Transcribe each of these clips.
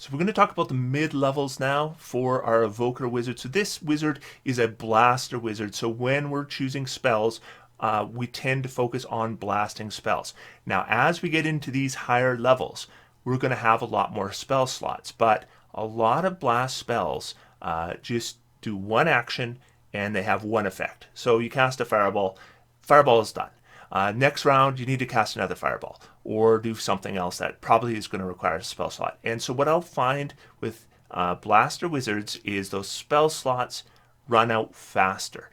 So we're going to talk about the mid-levels now for our Evoker wizard. So this wizard is a blaster wizard. So when we're choosing spells, we tend to focus on blasting spells. Now, as we get into these higher levels, we're going to have a lot more spell slots. But a lot of blast spells just do one action and they have one effect. So you cast a fireball, fireball is done. Next round, you need to cast another fireball or do something else that probably is going to require a spell slot. And so what I'll find with blaster wizards is those spell slots run out faster.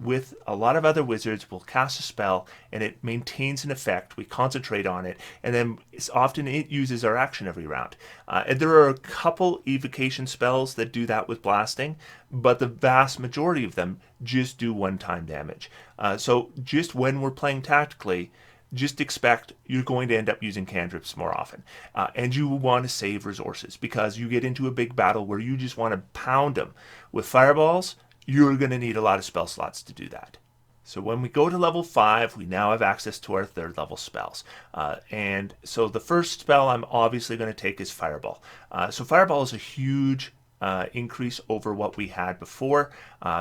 With a lot of other wizards, we'll cast a spell and it maintains an effect. We concentrate on it, and then often it uses our action every round. And there are a couple evocation spells that do that with blasting, but the vast majority of them just do one-time damage. So just when we're playing tactically, just expect you're going to end up using cantrips more often. And you want to save resources because you get into a big battle where you just want to pound them. With fireballs, you're going to need a lot of spell slots to do that. So when we go to level 5, we now have access to our third level spells. And so the first spell I'm obviously going to take is Fireball. So Fireball is a huge increase over what we had before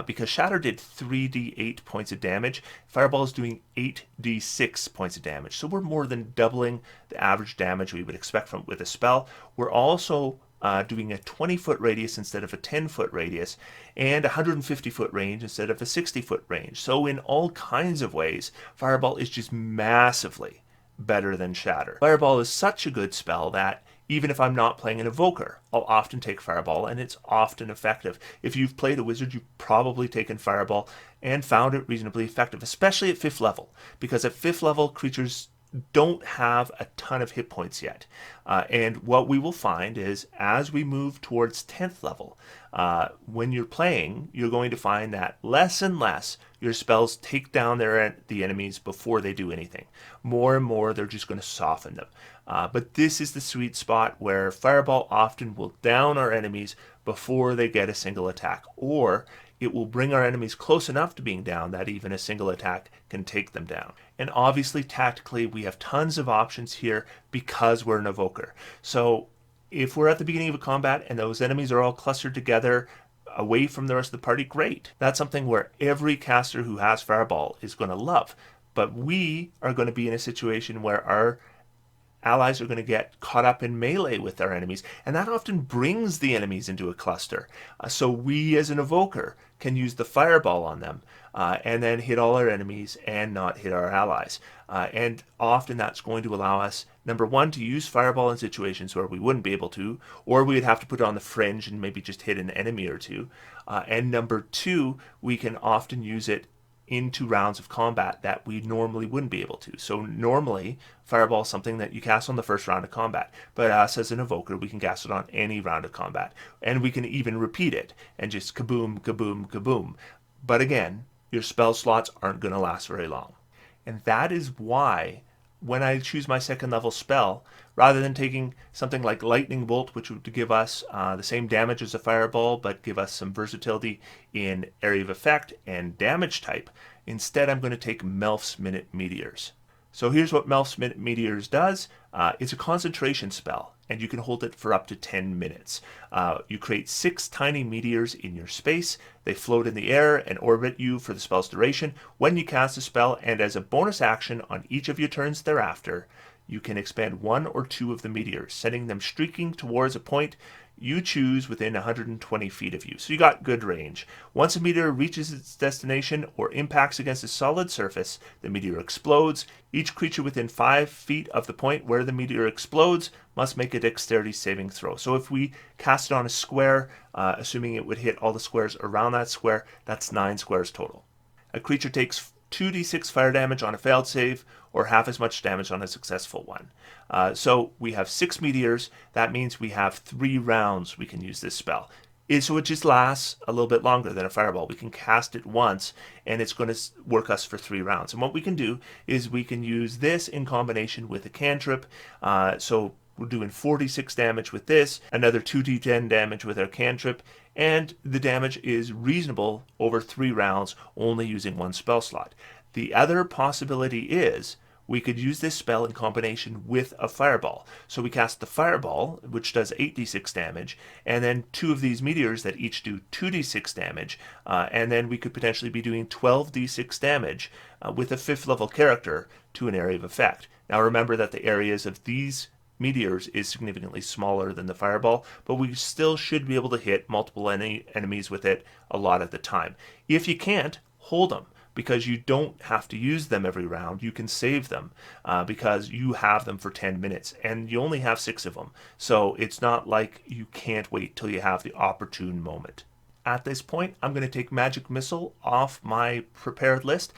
because Shatter did 3d8 points of damage. Fireball is doing 8d6 points of damage. So we're more than doubling the average damage we would expect with a spell. We're also doing a 20-foot radius instead of a 10-foot radius, and 150-foot range instead of a 60-foot range. So in all kinds of ways, Fireball is just massively better than Shatter. Fireball is such a good spell that even if I'm not playing an Evoker, I'll often take Fireball, and it's often effective. If you've played a Wizard, you've probably taken Fireball and found it reasonably effective, especially at 5th level, because at 5th level, creatures don't have a ton of hit points yet. And what we will find is as we move towards 10th level, when you're playing, you're going to find that less and less your spells take down the enemies before they do anything. More and more, they're just going to soften them. But this is the sweet spot where Fireball often will down our enemies before they get a single attack, or it will bring our enemies close enough to being down that even a single attack can take them down. And obviously, tactically, we have tons of options here because we're an Evoker. So if we're at the beginning of a combat and those enemies are all clustered together away from the rest of the party, great. That's something where every caster who has Fireball is going to love. But we are going to be in a situation where our allies are going to get caught up in melee with our enemies, and that often brings the enemies into a cluster. So we, as an Evoker, can use the Fireball on them and then hit all our enemies and not hit our allies. And often that's going to allow us, number one, to use Fireball in situations where we wouldn't be able to, or we would have to put it on the fringe and maybe just hit an enemy or two. And number two, we can often use it into rounds of combat that we normally wouldn't be able to. So normally, Fireball is something that you cast on the first round of combat. But us as an Evoker, we can cast it on any round of combat. And we can even repeat it and just kaboom, kaboom, kaboom. But again, your spell slots aren't going to last very long. And that is why when I choose my second level spell, rather than taking something like Lightning Bolt, which would give us the same damage as a Fireball, but give us some versatility in area of effect and damage type, instead I'm going to take Melf's Minute Meteors. So here's what Melf's Minute Meteors does. It's a concentration spell, and you can hold it for up to 10 minutes. You create 6 tiny meteors in your space. They float in the air and orbit you for the spell's duration. When you cast a spell, and as a bonus action on each of your turns thereafter, you can expand 1 or 2 of the meteors, sending them streaking towards a point you choose within 120 feet of you. So you got good range. Once a meteor reaches its destination or impacts against a solid surface, the meteor explodes. Each creature within 5 feet of the point where the meteor explodes must make a dexterity saving throw. So if we cast it on a square, assuming it would hit all the squares around that square, that's 9 squares total. A creature takes 2d6 fire damage on a failed save, or half as much damage on a successful one. So we have 6 meteors. That means we have 3 rounds we can use this spell. So it just lasts a little bit longer than a Fireball. We can cast it once, and it's going to work us for 3 rounds. And what we can do is we can use this in combination with a cantrip. So we're doing 46 damage with this, another 2d10 damage with our cantrip, and the damage is reasonable over 3 rounds, only using 1 spell slot. The other possibility is we could use this spell in combination with a fireball. So we cast the fireball, which does 8d6 damage, and then 2 of these meteors that each do 2d6 damage, and then we could potentially be doing 12d6 damage with a 5th level character to an area of effect. Now remember that the areas of these meteors is significantly smaller than the fireball, but we still should be able to hit multiple enemies with it a lot of the time. If you can't, hold them, because you don't have to use them every round. You can save them because you have them for 10 minutes and you only have 6 of them. So it's not like you can't wait till you have the opportune moment. At this point, I'm going to take Magic Missile off my prepared list.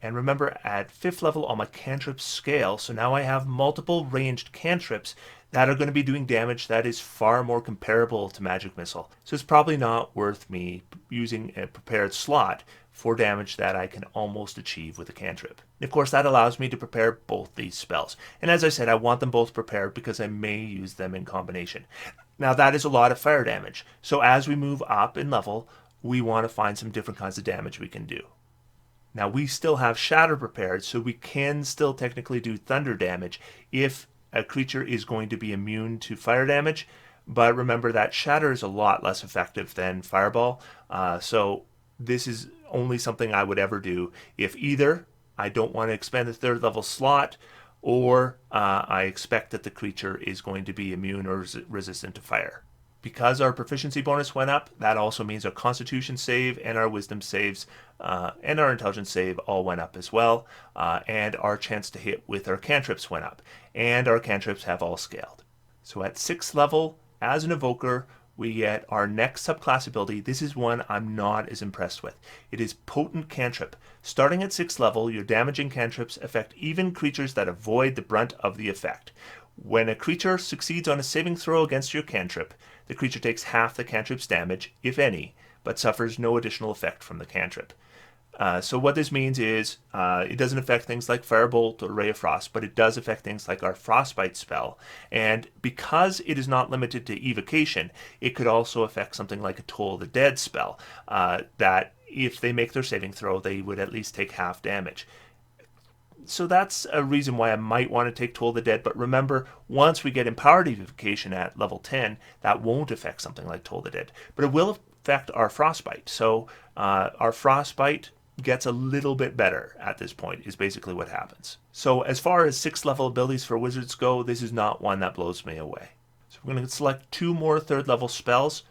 And remember, at 5th level on my cantrip scale, so now I have multiple ranged cantrips that are going to be doing damage that is far more comparable to Magic Missile. So it's probably not worth me using a prepared slot for damage that I can almost achieve with a cantrip. And of course, that allows me to prepare both these spells. And as I said, I want them both prepared because I may use them in combination. Now that is a lot of fire damage. So as we move up in level, we want to find some different kinds of damage we can do. Now we still have Shatter prepared, so we can still technically do thunder damage if a creature is going to be immune to fire damage. But remember that Shatter is a lot less effective than Fireball. So this is only something I would ever do if either I don't want to expend the 3rd level slot, or I expect that the creature is going to be immune or resistant to fire. Because our proficiency bonus went up, that also means our constitution save and our wisdom saves and our intelligence save all went up as well. And our chance to hit with our cantrips went up. And our cantrips have all scaled. So at 6th level, as an evoker, we get our next subclass ability. This is one I'm not as impressed with. It is Potent Cantrip. Starting at 6th level, your damaging cantrips affect even creatures that avoid the brunt of the effect. When a creature succeeds on a saving throw against your cantrip, the creature takes half the cantrip's damage, if any, but suffers no additional effect from the cantrip. So what this means is it doesn't affect things like Firebolt or Ray of Frost, but it does affect things like our Frostbite spell. And because it is not limited to evocation, it could also affect something like a Toll of the Dead spell, that if they make their saving throw, they would at least take half damage. So that's a reason why I might want to take Toll of the Dead, but remember, once we get Empowered Evocation at level 10, that won't affect something like Toll of the Dead, but it will affect our Frostbite. So our Frostbite gets a little bit better at this point, is basically what happens. So as far as 6th level abilities for wizards go, this is not one that blows me away. So we're going to select 2 more 3rd level spells.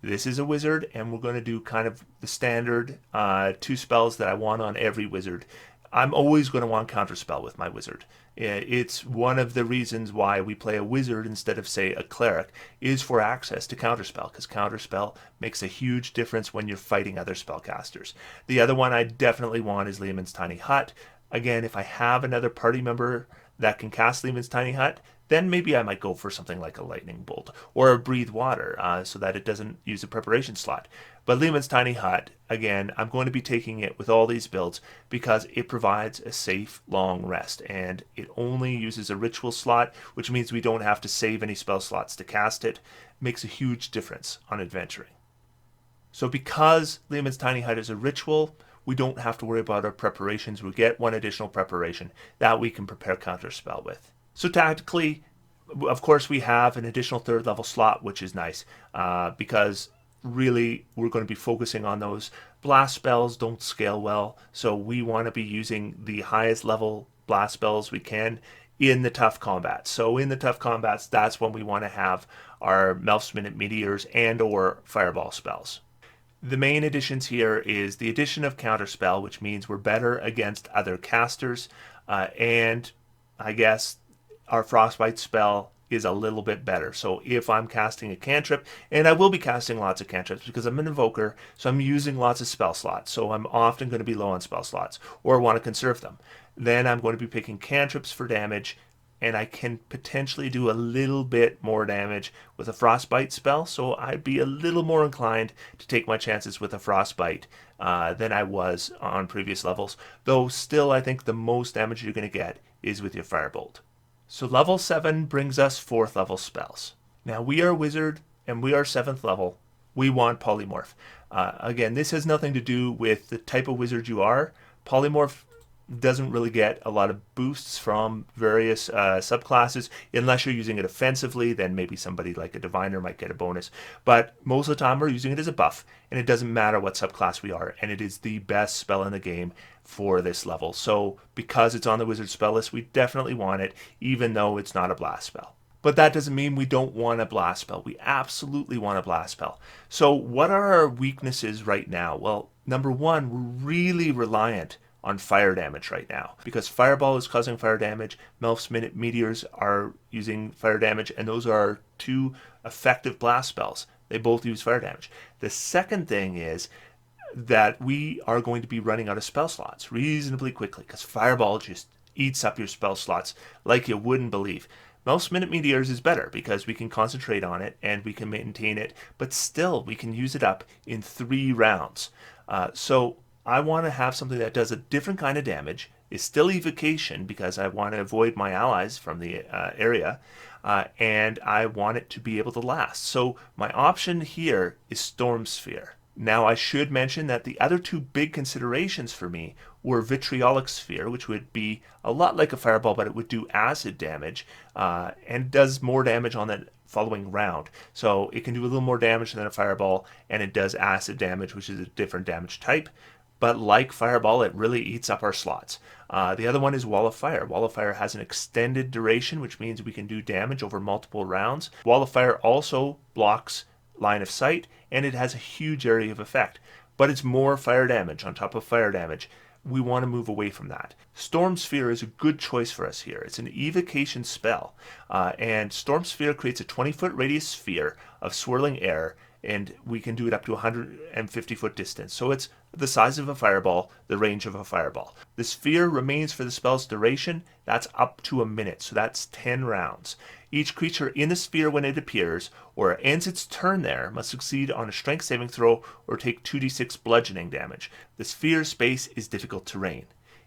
This is a wizard, and we're going to do kind of the standard 2 spells that I want on every wizard. I'm always going to want Counterspell with my wizard. It's one of the reasons why we play a wizard instead of, say, a cleric, is for access to Counterspell, because Counterspell makes a huge difference when you're fighting other spellcasters. The other one I definitely want is Lehman's Tiny Hut. Again, if I have another party member that can cast Lehman's Tiny Hut, then maybe I might go for something like a Lightning Bolt or a Breathe Water so that it doesn't use a preparation slot. But Lehman's Tiny Hut, again, I'm going to be taking it with all these builds because it provides a safe long rest, and it only uses a ritual slot, which means we don't have to save any spell slots to cast it. It makes a huge difference on adventuring. So because Lehman's Tiny Hut is a ritual, we don't have to worry about our preparations. We get 1 additional preparation that we can prepare Counterspell with. So tactically, of course, we have an additional 3rd level slot, which is nice because really we're going to be focusing on those. Blast spells don't scale well, so we want to be using the highest level blast spells we can in the tough combats. So in the tough combats, that's when we want to have our Melf's Minute Meteors and or Fireball spells. The main additions here is the addition of Counterspell, which means we're better against other casters, and I guess our Frostbite spell is a little bit better. So if I'm casting a cantrip, and I will be casting lots of cantrips because I'm an evoker, so I'm using lots of spell slots, so I'm often going to be low on spell slots or want to conserve them. Then I'm going to be picking cantrips for damage, and I can potentially do a little bit more damage with a Frostbite spell, so I'd be a little more inclined to take my chances with a Frostbite than I was on previous levels, though still I think the most damage you're going to get is with your Firebolt. So level 7 brings us 4th level spells. Now we are a wizard and we are 7th level. We want Polymorph. Again, this has nothing to do with the type of wizard you are. Polymorph doesn't really get a lot of boosts from various subclasses. Unless you're using it offensively, then maybe somebody like a diviner might get a bonus. But most of the time we're using it as a buff, and it doesn't matter what subclass we are, and it is the best spell in the game for this level. So because it's on the wizard spell list, we definitely want it, even though it's not a blast spell. But that doesn't mean we don't want a blast spell. We absolutely want a blast spell. So what are our weaknesses right now? Well, number one, we're really reliant on fire damage right now, because Fireball is causing fire damage, Melf's Meteors are using fire damage, and those are two effective blast spells. They both use fire damage. The second thing is that we are going to be running out of spell slots reasonably quickly, because Fireball just eats up your spell slots like you wouldn't believe. Melf's Meteors is better because we can concentrate on it and we can maintain it, but still we can use it up in 3 rounds. So I want to have something that does a different kind of damage, is still evocation because I want to avoid my allies from the area, and I want it to be able to last. So my option here is Storm Sphere. Now I should mention that the other 2 big considerations for me were Vitriolic Sphere, which would be a lot like a Fireball, but it would do acid damage, and does more damage on the following round. So it can do a little more damage than a Fireball, and it does acid damage, which is a different damage type. But like Fireball, it really eats up our slots. The other one is Wall of Fire. Wall of Fire has an extended duration, which means we can do damage over multiple rounds. Wall of Fire also blocks line of sight, and it has a huge area of effect. But it's more fire damage on top of fire damage. We want to move away from that. Storm Sphere is a good choice for us here. It's an evocation spell, and Storm Sphere creates a 20-foot radius sphere of swirling air, and we can do it up to 150-foot distance. So it's the size of a fireball, the range of a fireball. The sphere remains for the spell's duration. That's up to a minute, so that's 10 rounds. Each creature in the sphere when it appears or ends its turn there must succeed on a strength saving throw or take 2d6 bludgeoning damage. The sphere space is difficult terrain.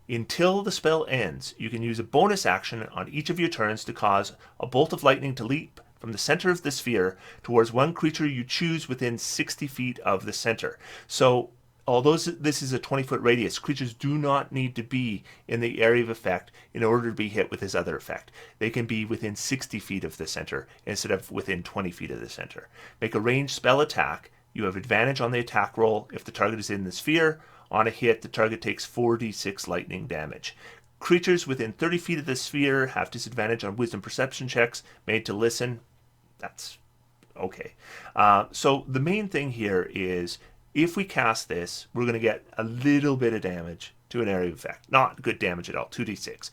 Until the spell ends, you can use a bonus action on each of your turns to cause a bolt of lightning to leap from the center of the sphere towards one creature you choose within 60 feet of the center. So although this is a 20-foot radius, creatures do not need to be in the area of effect in order to be hit with this other effect. They can be within 60 feet of the center instead of within 20 feet of the center. Make a ranged spell attack. You have advantage on the attack roll if the target is in the sphere. On a hit, the target takes 4d6 lightning damage. Creatures within 30 feet of the sphere have disadvantage on wisdom perception checks made to listen. That's okay. So the main thing here is if we cast this, we're going to get a little bit of damage to an area of effect. Not good damage at all, 2d6.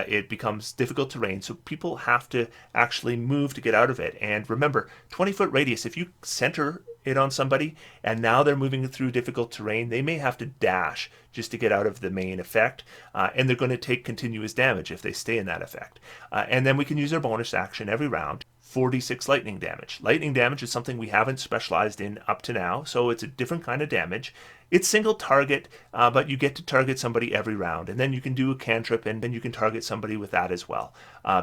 It becomes difficult terrain, so people have to actually move to get out of it. And remember, 20-foot radius, if you center it on somebody and now they're moving through difficult terrain, they may have to dash just to get out of the main effect, and they're going to take continuous damage if they stay in that effect. And then we can use our bonus action every round. 4d6 lightning damage. Lightning damage is something we haven't specialized in up to now, so it's a different kind of damage. It's single target, but you get to target somebody every round, and then you can do a cantrip, and then you can target somebody with that as well,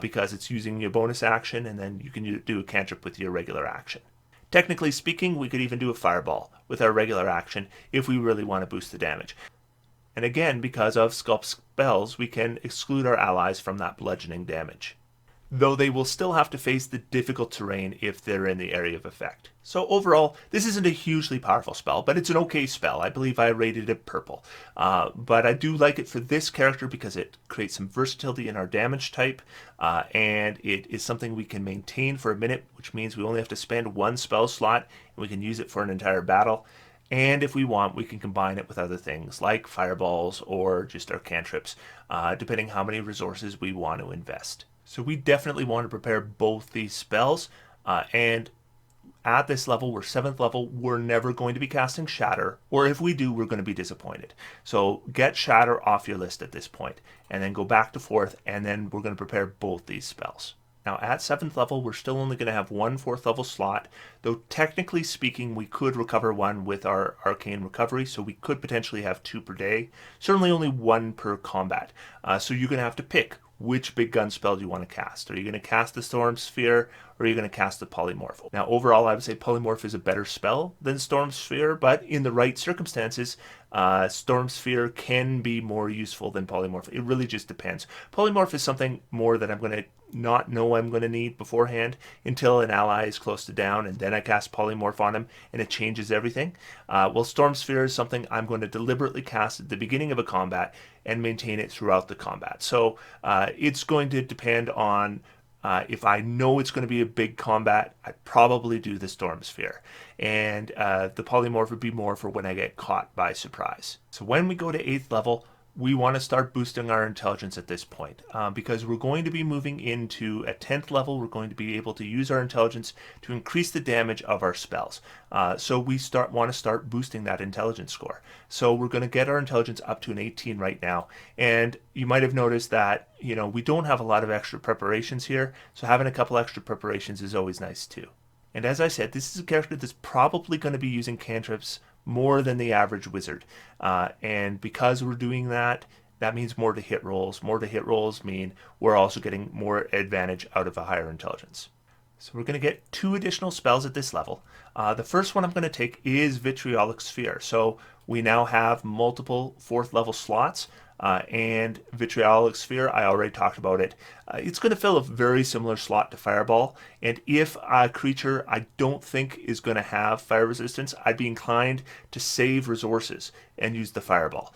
because it's using your bonus action, and then you can do a cantrip with your regular action. Technically speaking, we could even do a fireball with our regular action if we really want to boost the damage. And again, because of Sculpt spells, we can exclude our allies from that bludgeoning damage, though they will still have to face the difficult terrain if they're in the area of effect. So overall, this isn't a hugely powerful spell, but it's an okay spell. I believe I rated it purple. But I do like it for this character because it creates some versatility in our damage type, and it is something we can maintain for a minute, which means we only have to spend 1 spell slot, and we can use it for an entire battle. And if we want, we can combine it with other things like fireballs or just our cantrips, depending how many resources we want to invest. So we definitely want to prepare both these spells, and at this level, we're 7th level, we're never going to be casting Shatter, or if we do, we're going to be disappointed. So get Shatter off your list at this point, and then go back to 4th, and then we're going to prepare both these spells. Now at 7th level, we're still only going to have 1 4th level slot, though technically speaking, we could recover 1 with our Arcane Recovery, so we could potentially have 2 per day. Certainly only 1 per combat. So you're going to have to pick which big gun spell do you want to cast. Are you going to cast the Storm Sphere, or are you going to cast the Polymorph? Now, overall, I would say Polymorph is a better spell than Storm Sphere, but in the right circumstances, Storm Sphere can be more useful than Polymorph. It really just depends. Polymorph is something more that I'm going to not know I'm going to need beforehand until an ally is close to down, and then I cast Polymorph on him, and it changes everything. Well, Storm Sphere is something I'm going to deliberately cast at the beginning of a combat and maintain it throughout the combat. So it's going to depend on if I know it's going to be a big combat, I'd probably do the Storm Sphere. And the Polymorph would be more for when I get caught by surprise. So when we go to 8th level, we want to start boosting our intelligence at this point because we're going to be moving into a 10th level. We're going to be able to use our intelligence to increase the damage of our spells. So we want to start boosting that intelligence score. So we're going to get our intelligence up to an 18 right now. And you might have noticed that, you know, we don't have a lot of extra preparations here. So having a couple extra preparations is always nice too. And as I said, this is a character that's probably going to be using cantrips more than the average wizard. And because we're doing that, that means more to hit rolls. More to hit rolls mean we're also getting more advantage out of a higher intelligence. So we're going to get 2 additional spells at this level. The first one I'm going to take is Vitriolic Sphere. So we now have multiple 4th level slots. And Vitriolic Sphere, I already talked about it. It's going to fill a very similar slot to Fireball, and if a creature I don't think is going to have fire resistance, I'd be inclined to save resources and use the Fireball,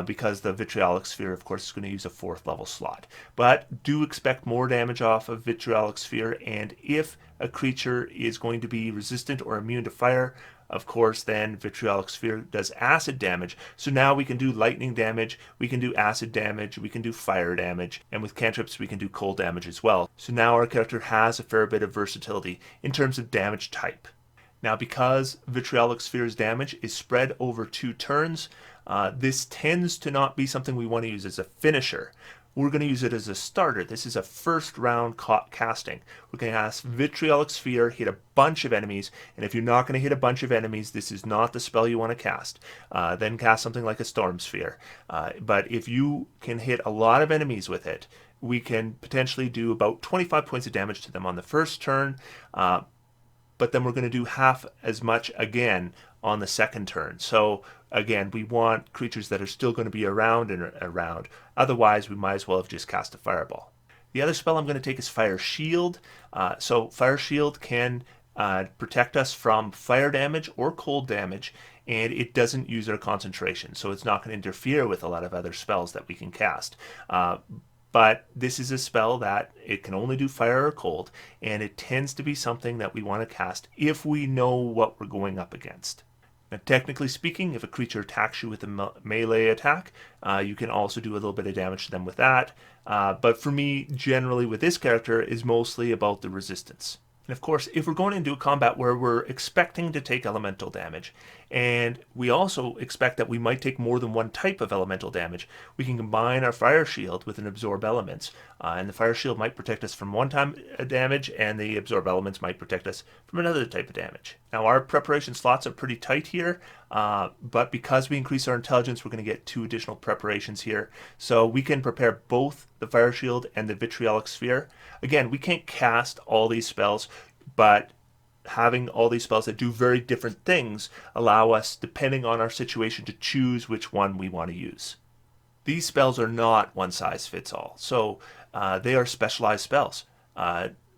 because the Vitriolic Sphere, of course, is going to use a 4th level slot. But do expect more damage off of Vitriolic Sphere, and if a creature is going to be resistant or immune to fire, of course, then Vitriolic Sphere does acid damage. So now we can do lightning damage, we can do acid damage, we can do fire damage, and with cantrips we can do cold damage as well. So now our character has a fair bit of versatility in terms of damage type. Now, because Vitriolic Sphere's damage is spread over 2 turns, this tends to not be something we want to use as a finisher. We're going to use it as a starter. This is a first round casting. We're going to cast Vitriolic Sphere, hit a bunch of enemies, and if you're not going to hit a bunch of enemies, this is not the spell you want to cast. Then cast something like a Storm Sphere. But if you can hit a lot of enemies with it, we can potentially do about 25 points of damage to them on the first turn, but then we're going to do half as much again on the second turn. So again, we want creatures that are still going to be around and around. Otherwise, we might as well have just cast a Fireball. The other spell I'm going to take is Fire Shield. So Fire Shield can protect us from fire damage or cold damage, and it doesn't use our concentration. So it's not going to interfere with a lot of other spells that we can cast. But this is a spell that it can only do fire or cold, and it tends to be something that we want to cast if we know what we're going up against. Now, technically speaking, if a creature attacks you with a melee attack, you can also do a little bit of damage to them with that. But for me, generally with this character, is mostly about the resistance. And of course, if we're going into a combat where we're expecting to take elemental damage, and we also expect that we might take more than one type of elemental damage, we can combine our Fire Shield with an Absorb Elements. And the Fire Shield might protect us from one type of damage, and the Absorb Elements might protect us from another type of damage. Now, our preparation slots are pretty tight here, but because we increase our intelligence, we're going to get 2 additional preparations here. So we can prepare both the Fire Shield and the Vitriolic Sphere. Again, we can't cast all these spells, but having all these spells that do very different things allow us, depending on our situation, to choose which one we want to use. These spells are not one size fits all, so they are specialized spells.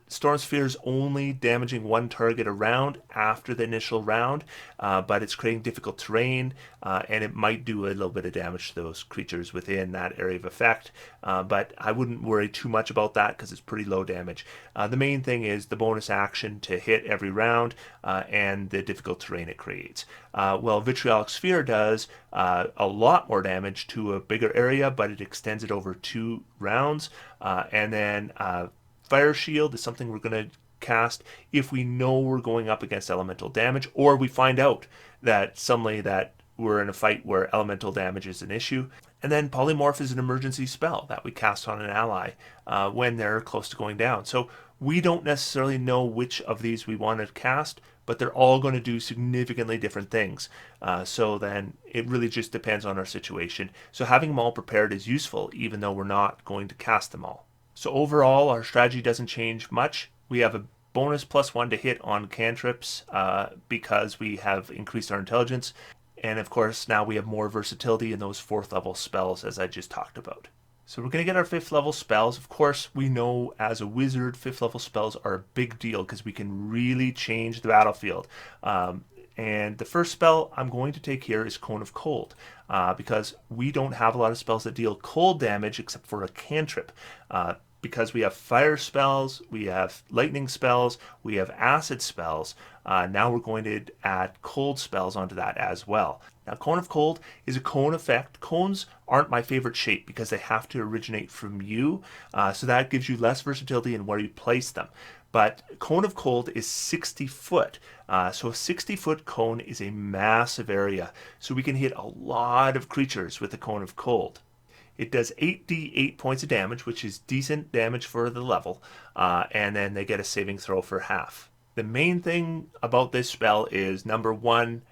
Storm Sphere is only damaging one target a round after the initial round, but it's creating difficult terrain, and it might do a little bit of damage to those creatures within that area of effect, but I wouldn't worry too much about that because it's pretty low damage. The main thing is the bonus action to hit every round and the difficult terrain it creates. Well, Vitriolic Sphere does a lot more damage to a bigger area, but it extends it over 2 rounds, and then Fire Shield is something we're going to cast if we know we're going up against elemental damage, or we find out that suddenly that who are in a fight where elemental damage is an issue. And then polymorph is an emergency spell that we cast on an ally when they're close to going down. So we don't necessarily know which of these we want to cast, but they're all going to do significantly different things. So then it really just depends on our situation. So having them all prepared is useful, even though we're not going to cast them all. So overall, our strategy doesn't change much. We have a bonus +1 to hit on cantrips because we have increased our intelligence. And of course, now we have more versatility in those 4th level spells, as I just talked about. So we're going to get our 5th level spells. Of course, we know as a wizard, 5th level spells are a big deal because we can really change the battlefield. And the first spell I'm going to take here is Cone of Cold, because we don't have a lot of spells that deal cold damage except for a cantrip. Because we have fire spells, we have lightning spells, we have acid spells, now we're going to add cold spells onto that as well. Now, Cone of Cold is a cone effect. Cones aren't my favorite shape because they have to originate from you, so that gives you less versatility in where you place them. But Cone of Cold is 60 foot, so a 60-foot cone is a massive area, so we can hit a lot of creatures with the Cone of Cold. It does 8d8 points of damage, which is decent damage for the level, and then they get a saving throw for half. The main thing about this spell is, number 1,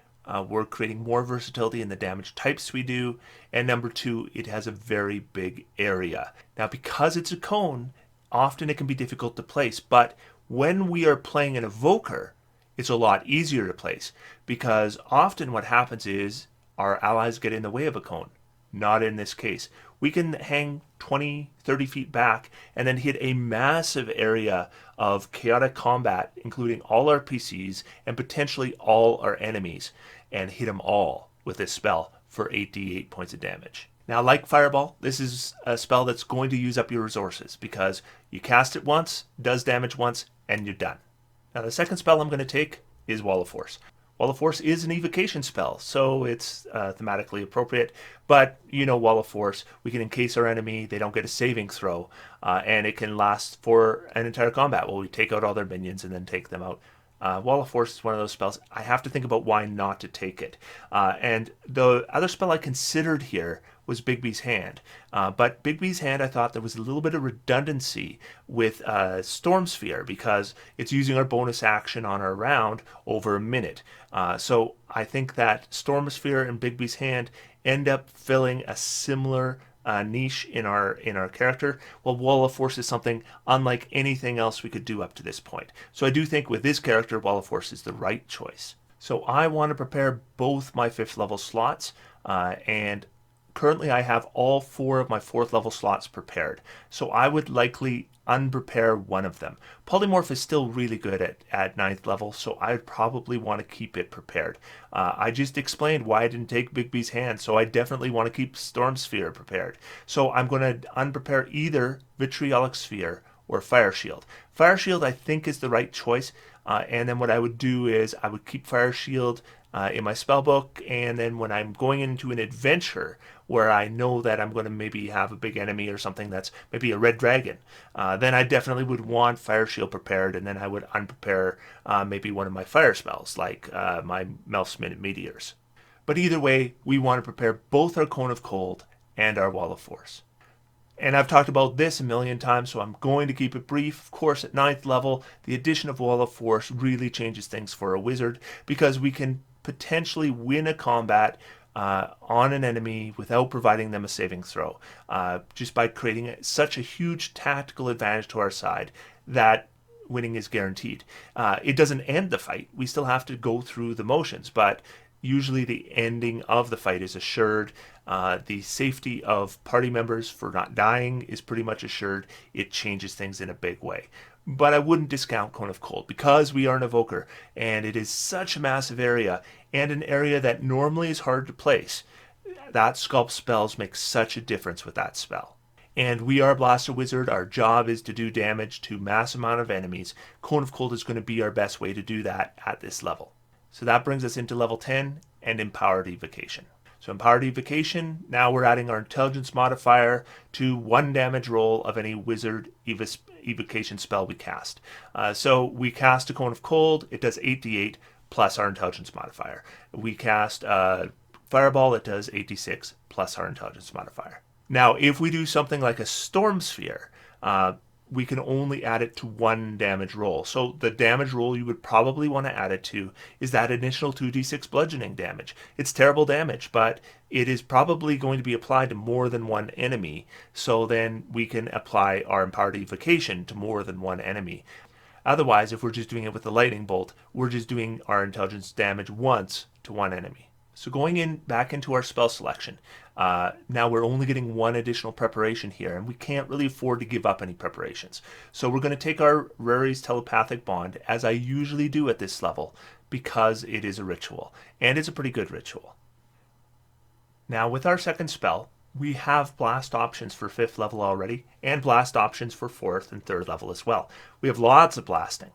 we're creating more versatility in the damage types we do, and number 2, it has a very big area. Now, because it's a cone, often it can be difficult to place, but when we are playing an evoker, it's a lot easier to place, because often what happens is our allies get in the way of a cone. Not in this case. We can hang 20, 30 feet back and then hit a massive area of chaotic combat, including all our PCs and potentially all our enemies, and hit them all with this spell for 8d8 points of damage. Now, like Fireball, this is a spell that's going to use up your resources because you cast it once, does damage once, and you're done. Now, the second spell I'm going to take is Wall of Force. Wall of Force is an evocation spell, so it's thematically appropriate, but you know Wall of Force, we can encase our enemy, they don't get a saving throw, and it can last for an entire combat while we take out all their minions and then take them out. Wall of Force is one of those spells. I have to think about why not to take it. And the other spell I considered here was Bigby's Hand. But Bigby's Hand, I thought there was a little bit of redundancy with Storm Sphere because it's using our bonus action on our round over a minute. So I think that Storm Sphere and Bigby's Hand end up filling a similar niche in our character, while Wall of Force is something unlike anything else we could do up to this point. So I do think with this character, Wall of Force is the right choice. So I want to prepare both my 5th level slots, and currently I have all 4 of my 4th level slots prepared. So I would likely unprepare one of them. Polymorph is still really good at 9th level, so I'd probably want to keep it prepared. I just explained why I didn't take Bigby's Hand, so I definitely want to keep Storm Sphere prepared. So I'm going to unprepare either Vitriolic Sphere or Fire Shield. Fire Shield I think is the right choice, and then what I would do is I would keep Fire Shield in my spellbook, and then when I'm going into an adventure where I know that I'm going to maybe have a big enemy or something that's maybe a red dragon, then I definitely would want Fire Shield prepared, and then I would unprepare maybe one of my fire spells like my Melf's Meteors. But either way, we want to prepare both our Cone of Cold and our Wall of Force. And I've talked about this a million times, so I'm going to keep it brief. Of course, at 9th level, the addition of Wall of Force really changes things for a wizard because we can potentially win a combat on an enemy without providing them a saving throw, just by creating such a huge tactical advantage to our side that winning is guaranteed. It doesn't end the fight. We still have to go through the motions, but usually the ending of the fight is assured. The safety of party members for not dying is pretty much assured. It changes things in a big way. But I wouldn't discount Cone of Cold because we are an evoker and it is such a massive area and an area that normally is hard to place. That sculpt spells make such a difference with that spell. And we are Blaster Wizard. Our job is to do damage to mass amount of enemies. Cone of Cold is going to be our best way to do that at this level. So that brings us into level 10 and Empowered Evocation. So Empowered Evocation, now we're adding our intelligence modifier to 1 damage roll of any wizard evocation spell we cast. So we cast a Cone of Cold, it does 8d8 plus our intelligence modifier. We cast fireball, it does 8d6 plus our intelligence modifier. Now, if we do something like a storm sphere, we can only add it to one damage roll. So the damage roll you would probably want to add it to is that initial 2d6 bludgeoning damage. It's terrible damage, but it is probably going to be applied to more than one enemy. So then we can apply our empowered evocation to more than one enemy. Otherwise, if we're just doing it with the lightning bolt, we're just doing our intelligence damage once to one enemy. So going back into our spell selection, now we're only getting one additional preparation here, and we can't really afford to give up any preparations. So we're going to take our Rary's Telepathic Bond, as I usually do at this level, because it is a ritual, and it's a pretty good ritual. Now with our second spell, we have blast options for 5th level already, and blast options for 4th and 3rd level as well. We have lots of blasting.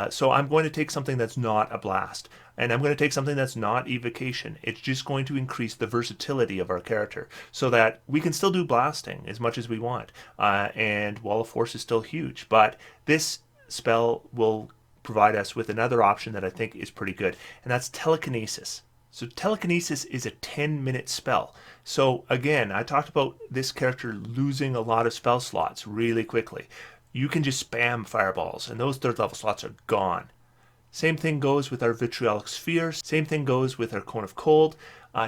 So I'm going to take something that's not a blast, and I'm going to take something that's not evocation. It's just going to increase the versatility of our character so that we can still do blasting as much as we want. And Wall of Force is still huge, but this spell will provide us with another option that I think is pretty good, and that's telekinesis. So telekinesis is a 10-minute spell. So again, I talked about this character losing a lot of spell slots really quickly. You can just spam fireballs, and those 3rd level slots are gone. Same thing goes with our vitriolic sphere. Same thing goes with our cone of cold.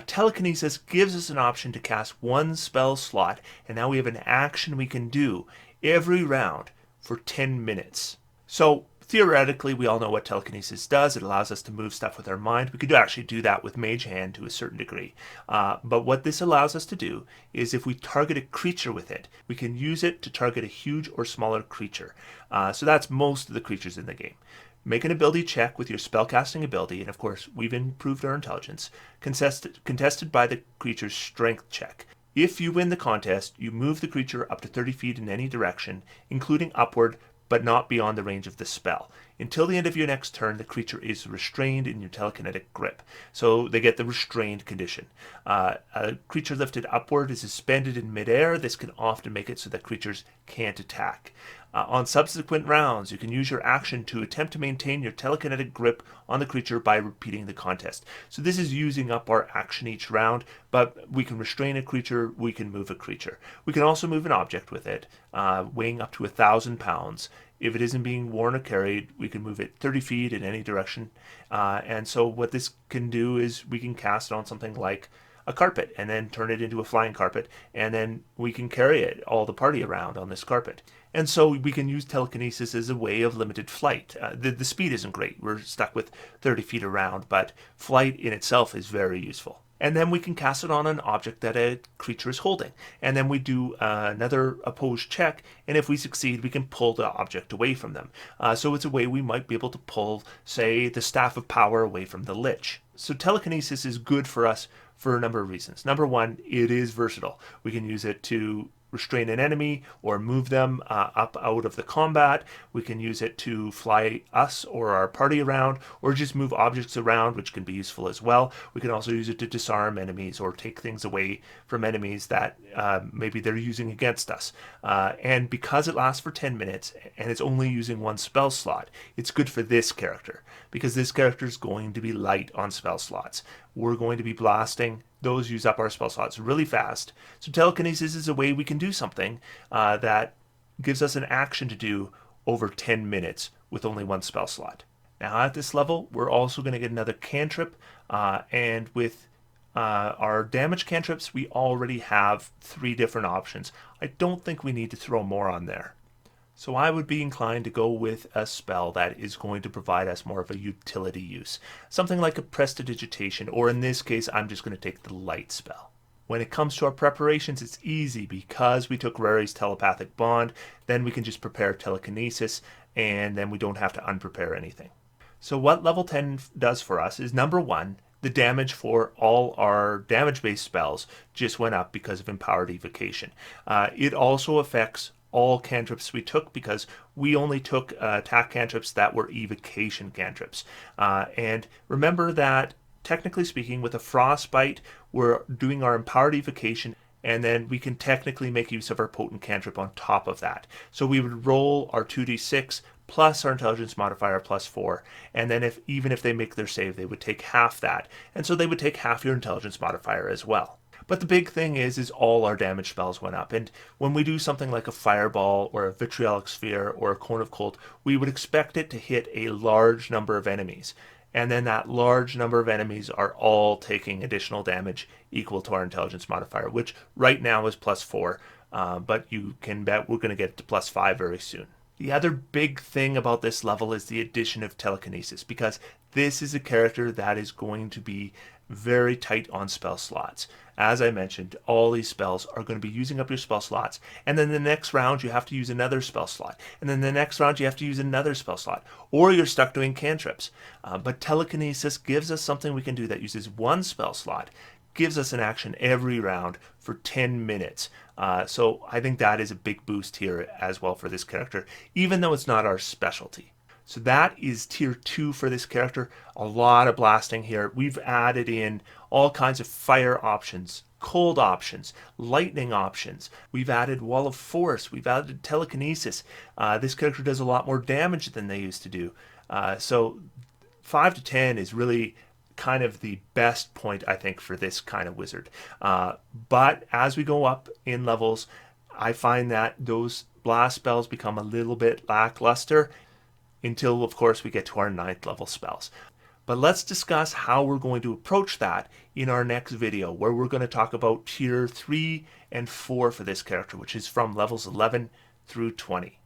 Telekinesis gives us an option to cast one spell slot, and now we have an action we can do every round for 10 minutes. So theoretically, we all know what telekinesis does. It allows us to move stuff with our mind. We could actually do that with Mage Hand to a certain degree. But what this allows us to do is if we target a creature with it, we can use it to target a huge or smaller creature. So that's most of the creatures in the game. Make an ability check with your spellcasting ability, and of course, we've improved our intelligence, contested by the creature's strength check. If you win the contest, you move the creature up to 30 feet in any direction, including upward, but not beyond the range of the spell. Until the end of your next turn, the creature is restrained in your telekinetic grip. So they get the restrained condition. A creature lifted upward is suspended in midair. This can often make it so that creatures can't attack. On subsequent rounds, you can use your action to attempt to maintain your telekinetic grip on the creature by repeating the contest. So this is using up our action each round, but we can restrain a creature, we can move a creature. We can also move an object with it, weighing up to 1,000 pounds. If it isn't being worn or carried, we can move it 30 feet in any direction. And so what this can do is we can cast it on something like a carpet and then turn it into a flying carpet, and then we can carry it all the party around on this carpet. And so we can use telekinesis as a way of limited flight. The speed isn't great. We're stuck with 30 feet around, but flight in itself is very useful. And then we can cast it on an object that a creature is holding. And then we do another opposed check, and if we succeed, we can pull the object away from them. So it's a way we might be able to pull, say, the Staff of Power away from the Lich. So telekinesis is good for us for a number of reasons. Number one, it is versatile. We can use it to restrain an enemy or move them up out of the combat. We can use it to fly us or our party around, or just move objects around, which can be useful as well. We can also use it to disarm enemies or take things away from enemies that maybe they're using against us. And because it lasts for 10 minutes and it's only using one spell slot, it's good for this character, because this character is going to be light on spell slots. We're going to be blasting. Those use up our spell slots really fast. So telekinesis is a way we can do something that gives us an action to do over 10 minutes with only one spell slot. Now at this level, we're also going to get another cantrip, and with our damage cantrips, we already have 3 different options. I don't think we need to throw more on there. So I would be inclined to go with a spell that is going to provide us more of a utility use. Something like a Prestidigitation, or in this case, I'm just going to take the Light spell. When it comes to our preparations, it's easy because we took Rary's Telepathic Bond. Then we can just prepare Telekinesis, and then we don't have to unprepare anything. So what level 10 does for us is, number 1, the damage for all our damage-based spells just went up because of Empowered Evocation. It also affects all cantrips we took, because we only took attack cantrips that were evocation cantrips. And remember that, technically speaking, with a frostbite, we're doing our empowered evocation and then we can technically make use of our potent cantrip on top of that. So we would roll our 2d6 plus our intelligence modifier plus 4, and then even if they make their save, they would take half that, and so they would take half your intelligence modifier as well. But the big thing is all our damage spells went up. And when we do something like a fireball or a vitriolic sphere or a cone of cold, we would expect it to hit a large number of enemies. And then that large number of enemies are all taking additional damage equal to our intelligence modifier, which right now is plus 4. But you can bet we're going to get to plus 5 very soon. The other big thing about this level is the addition of telekinesis, because this is a character that is going to be very tight on spell slots. As I mentioned, all these spells are going to be using up your spell slots, and then the next round you have to use another spell slot, and then the next round you have to use another spell slot, or you're stuck doing cantrips. But telekinesis gives us something we can do that uses one spell slot, gives us an action every round for 10 minutes. So I think that is a big boost here as well for this character, even though it's not our specialty. So that is tier 2 for this character. A lot of blasting here. We've added in all kinds of fire options, cold options, lightning options. We've added wall of force. We've added telekinesis. This character does a lot more damage than they used to do. So 5 to 10 is really kind of the best point, I think, for this kind of wizard. But as we go up in levels, I find that those blast spells become a little bit lackluster until, of course, we get to our 9th level spells. But let's discuss how we're going to approach that in our next video, where we're going to talk about tier 3 and 4 for this character, which is from levels 11 through 20.